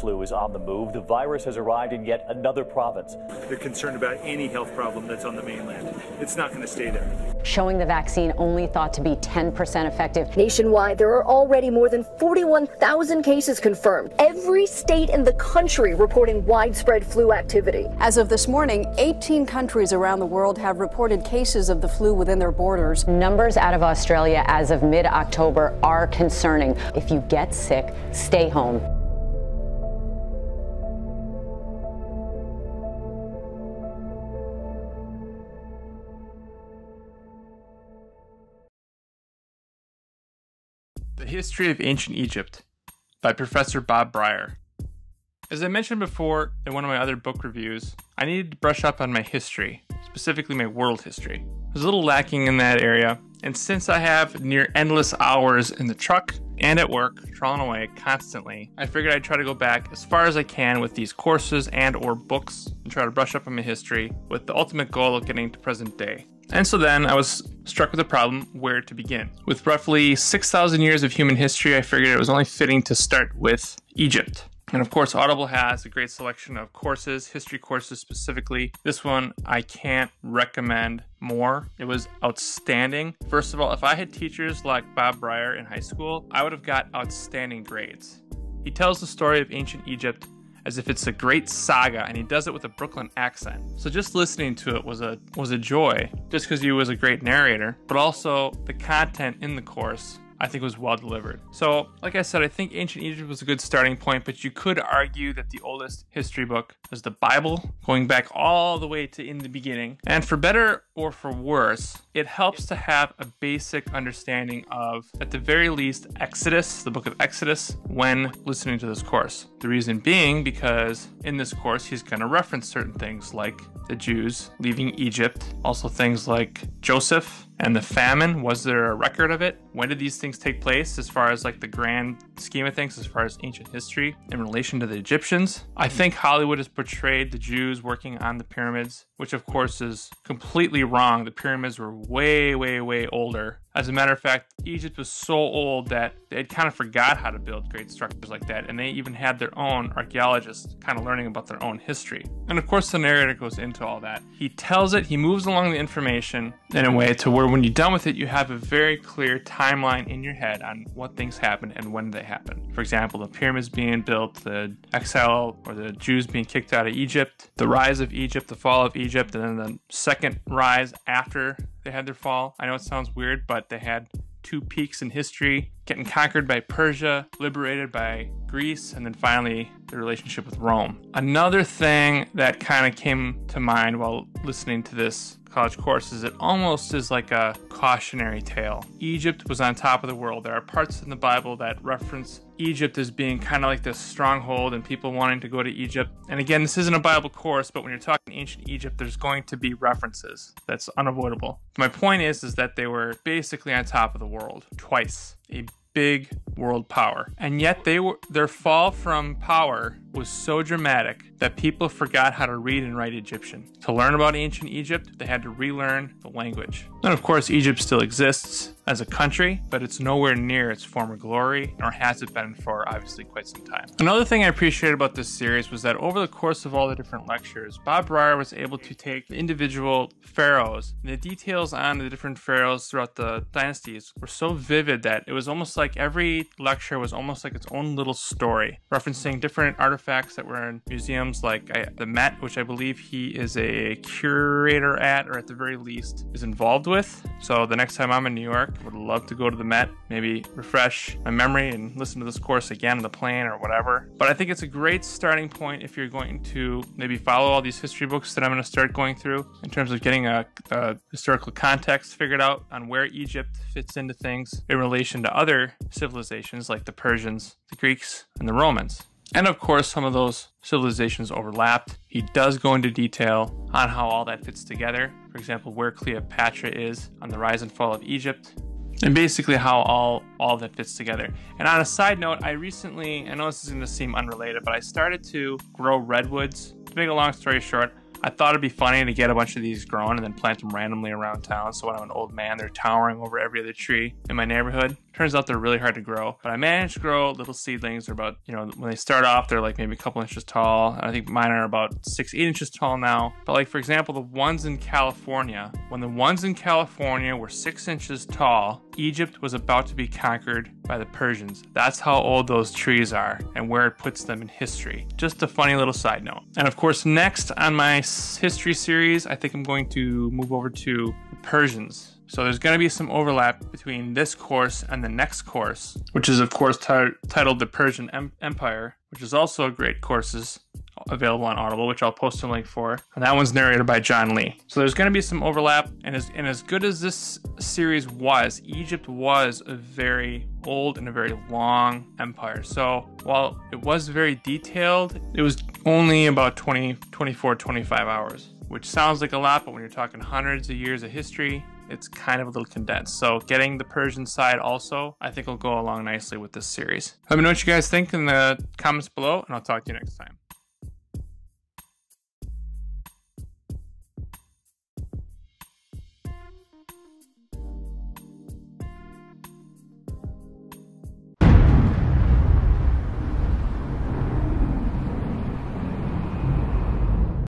flu is on the move. The virus has arrived in yet another province. They're concerned about any health problem that's on the mainland. It's not going to stay there. Showing the vaccine only thought to be 10% effective. Nationwide, there are already more than 41,000 cases confirmed. Every state in the country reporting widespread flu activity. As of this morning, 18 countries around the world have reported cases of the flu within their borders. Numbers out of Australia as of mid-October are concerning. If you get sick, stay home. The History of Ancient Egypt by Professor Bob Brier. As I mentioned before in one of my other book reviews, I needed to brush up on my history, specifically my world history. I was a little lacking in that area, and since I have near endless hours in the truck and at work, trawling away constantly, I figured I'd try to go back as far as I can with these courses and or books and try to brush up on my history with the ultimate goal of getting to present day. And so then I was struck with the problem where to begin. With roughly 6,000 years of human history, I figured it was only fitting to start with Egypt. And of course, Audible has a great selection of courses, history courses specifically. This one I can't recommend more. It was outstanding. First of all, if I had teachers like Bob Brier in high school, I would have got outstanding grades. He tells the story of ancient Egypt as if it's a great saga, and he does it with a Brooklyn accent. So just listening to it was a joy, just because he was a great narrator, but also the content in the course I think was well delivered. So, like I said, I think ancient Egypt was a good starting point, but you could argue that the oldest history book is the Bible, going back all the way to in the beginning. And for better or for worse, it helps to have a basic understanding of, at the very least, Exodus, the book of Exodus, when listening to this course. The reason being because in this course, he's going to reference certain things like the Jews leaving Egypt, also things like Joseph and the famine. Was there a record of it? When did these things take place as far as like the grand scheme of things, as far as ancient history in relation to the Egyptians? I think Hollywood has portrayed the Jews working on the pyramids, which of course is completely wrong. The pyramids were way, way, way older. As a matter of fact, Egypt was so old that they had kind of forgot how to build great structures like that, and they even had their own archaeologists kind of learning about their own history. And of course, the narrator goes into all that. He tells it, he moves along the information in a way to where when you're done with it, you have a very clear timeline in your head on what things happened and when they happened. For example, the pyramids being built, the exile or the Jews being kicked out of Egypt, the rise of Egypt, the fall of Egypt, and then the second rise after they had their fall. I know it sounds weird, but they had two peaks in history, getting conquered by Persia, liberated by Greece, and then finally the relationship with Rome. Another thing that kind of came to mind while listening to this college course is it almost is like a cautionary tale. Egypt was on top of the world. There are parts in the Bible that reference Egypt as being kind of like this stronghold and people wanting to go to Egypt. And again, this isn't a Bible course, but when you're talking ancient Egypt, there's going to be references. That's unavoidable. My point is that they were basically on top of the world twice. A big world power. And yet their fall from power was so dramatic that people forgot how to read and write Egyptian. To learn about ancient Egypt, they had to relearn the language. And of course, Egypt still exists as a country, but it's nowhere near its former glory, nor has it been for obviously quite some time. Another thing I appreciated about this series was that over the course of all the different lectures, Bob Brier was able to take the individual pharaohs, and the details on the different pharaohs throughout the dynasties were so vivid that it was almost like every lecture was almost like its own little story, referencing different artifacts that were in museums like the Met, which I believe he is a curator at, or at the very least is involved with. So the next time I'm in New York, I would love to go to the Met, maybe refresh my memory and listen to this course again on the plane or whatever. But I think it's a great starting point if you're going to maybe follow all these history books that I'm going to start going through in terms of getting a historical context figured out on where Egypt fits into things in relation to other civilizations like the Persians, the Greeks, and the Romans. And of course, some of those civilizations overlapped. He does go into detail on how all that fits together. For example, where Cleopatra is on the rise and fall of Egypt, and basically how all that fits together. And on a side note, I know this is going to seem unrelated, but I started to grow redwoods. To make a long story short, I thought it'd be funny to get a bunch of these grown and then plant them randomly around town. So when I'm an old man, they're towering over every other tree in my neighborhood. Turns out they're really hard to grow, but I managed to grow little seedlings. They're about, you know, when they start off, they're like maybe a couple inches tall. And I think mine are about 6-8 inches tall now. But like, for example, the ones in California, when the ones in California were 6 inches tall, Egypt was about to be conquered by the Persians. That's how old those trees are and where it puts them in history. Just a funny little side note. And of course, next on my history series, I think I'm going to move over to the Persians. So there's going to be some overlap between this course and the next course, which is of course titled The Persian Empire, which is also a great course available on Audible, which I'll post a link for. And that one's narrated by John Lee. So there's going to be some overlap. And as good as this series was, Egypt was a very old and a very long empire. So while it was very detailed, it was only about 24, 25 hours, which sounds like a lot, but when you're talking hundreds of years of history, it's kind of a little condensed. So getting the Persian side also, I think will go along nicely with this series. Let me know what you guys think in the comments below, and I'll talk to you next time.